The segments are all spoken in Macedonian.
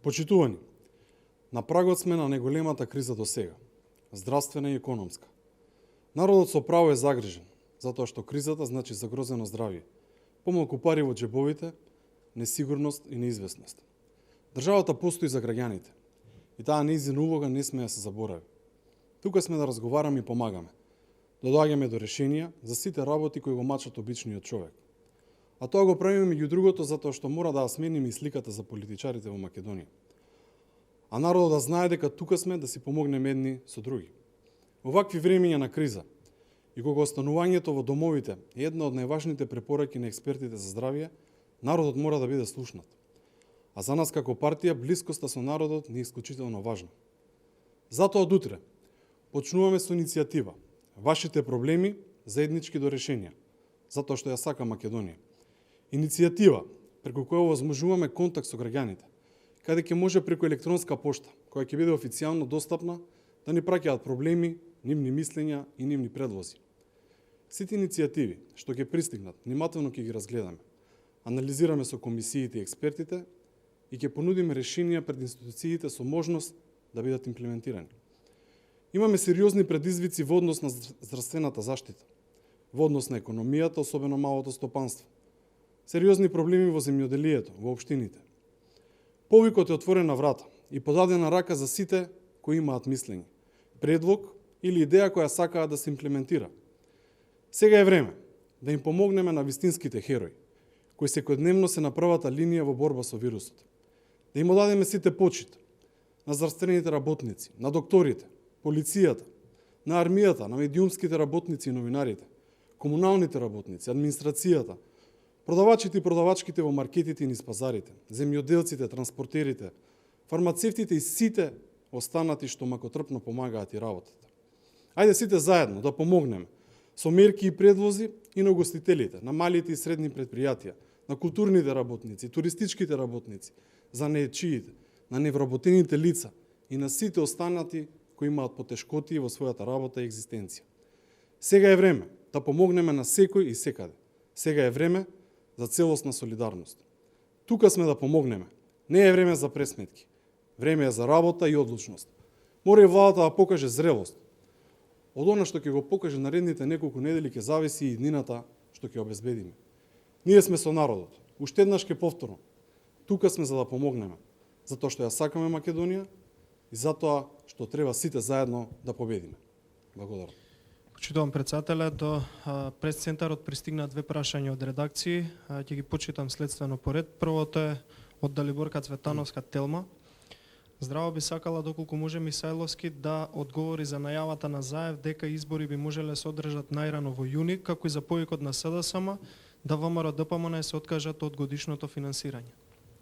Почитувани, на прагот сме на најголемата криза до сега, здравствена и економска. Народот со право е загрижен, затоа што кризата значи загрозено здравје, помалку пари во џебовите, несигурност и неизвестност. Државата постои за граѓаните и таа нејзина улога не сме да се заборави. Тука сме да разговараме и помагаме, да доаѓаме до решенија за сите работи кои го мачат обичниот човек. А тоа го правиме меѓу другото затоа што мора да смениме и сликата за политичарите во Македонија. А народот да знае дека тука сме да си помогнеме едни со други. Во вакви времиња на криза и кога останувањето во домовите е една од најважните препораки на експертите за здравје, народот мора да биде слушнат. А за нас како партија блискоста со народот не е исклучително важна. Затоа од утре почнуваме со иницијатива Вашите проблеми заеднички до решенија, затоа што ја сака Македонија. Иницијатива преку која овозможуваме контакт со граѓаните, каде ќе може преку електронска пошта, која ќе биде официјално достапна, да ни праќаат проблеми, нивни мислења и нивни предлози. Сите иницијативи што ќе пристигнат, внимателно ќе ги разгледаме, анализираме со комисиите и експертите и ќе понудиме решенија пред институциите со можност да бидат имплементирани. Имаме сериозни предизвици во однос на здравствената заштита, во однос на економијата, особено малото стопанство. Сериозни проблеми во земјоделието, во општините. Повикот е отворена врата и подадена рака за сите кои имаат мислење, предлог или идеја која сакаат да се имплементира. Сега е време да им помогнеме на вистинските херои, кои секојдневно се на првата линија во борба со вирусот. Да им одадеме сите почит на здравствените работници, на докторите, полицијата, на армијата, на медиумските работници и новинарите, комуналните работници, администрацијата, продавачите и продавачките во маркетите и низ пазарите, земјоделците, транспортерите, фармацевтите и сите останати што макотрпно помагаат и работата. Ајде сите заедно да помогнеме со мерки и предлози и на угостителите, на малите и средни предпријатија, на културните работници, туристичките работници, за занаетчиите, на невработените лица и на сите останати кои имаат потешкоти во својата работа и екзистенција. Сега е време да помогнеме на секој и секаде. Сега е време за целосна солидарност. Тука сме да помогнеме. Не е време за пресметки. Време е за работа и одлучност. Мора и владата да покаже зрелост. Од она што ќе го покаже наредните неколку недели ќе зависи и днината што ќе обезбедиме. Ние сме со народот. Уште еднаш ќе повторам. Тука сме за да помогнеме. Затоа што ја сакаме Македонија и затоа што треба сите заедно да победиме. Благодарам. Почитувам председателе, до прес-центарот пристигна две прашања од редакции. Ќе ги почитам следствено поред. Првото е од Далиборка Цветановска Телма. Здраво, би сакала доколку може Мисајловски да одговори за најавата на Заев дека избори би можеле се одржат најрано во јуни, како и за повикот на СДСМ да ВМРО ДПМН се откажат од годишното финансирање.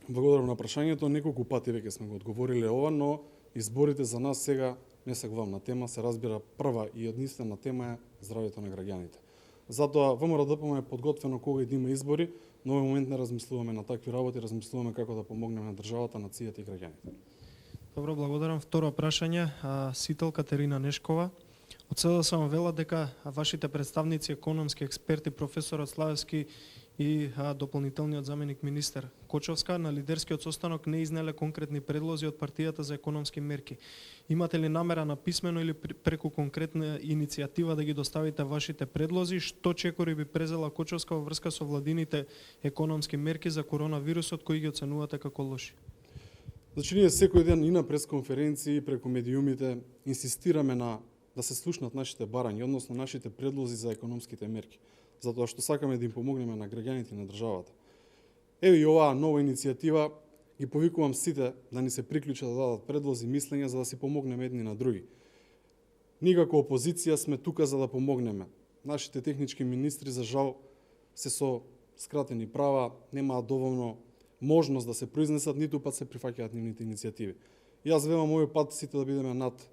Благодарам на прашањето. Неколку пати веќе сме го одговориле ова, но изборите за нас сега не се главна тема, се разбира прва и единствена тема е здравјето на граѓаните. Затоа ВМРО ДПМН е подготвено кога и да има избори, но во момент не размислуваме на такви работи, размислуваме како да помогнеме на државата, нацијата и граѓаните. Добро, благодарам. Второ прашање, Сител Катерина Нешкова. Од СДСМ вела дека вашите представници, економски експерти, професорот Славевски и дополнителниот заменик министер Кочовска на лидерскиот состанок не изнеле конкретни предлози од партијата за економски мерки. Имате ли намера на писмено или преку конкретна иницијатива да ги доставите вашите предлози? Што чекори би презела Кочовска во врска со владините економски мерки за коронавирусот кои ги оценувате како лоши? Значи, ние секој ден и на пресконференции и преку медиумите инсистираме на да се слушнат нашите барања, односно нашите предлози за економските мерки, затоа што сакаме да им помогнеме на граѓаните и на државата. Еве и оваа нова иницијатива ги повикувам сите да ни се приклучат да дадат предлози, мислења за да си помогнеме едни на други. Ние како опозиција сме тука за да помогнеме. Нашите технички министри за жал се со скратени права, немаат доволно можност да се произнесат, ниту пат се прифаќаат нивните иницијативи. Јас велам овој пат сите да бидеме над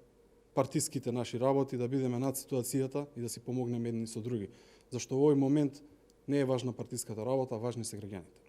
партиските наши работи, да бидеме над ситуацијата и да си помогнеме едни со други. Зашто во овој момент не е важна партиската работа, важни се граѓаните.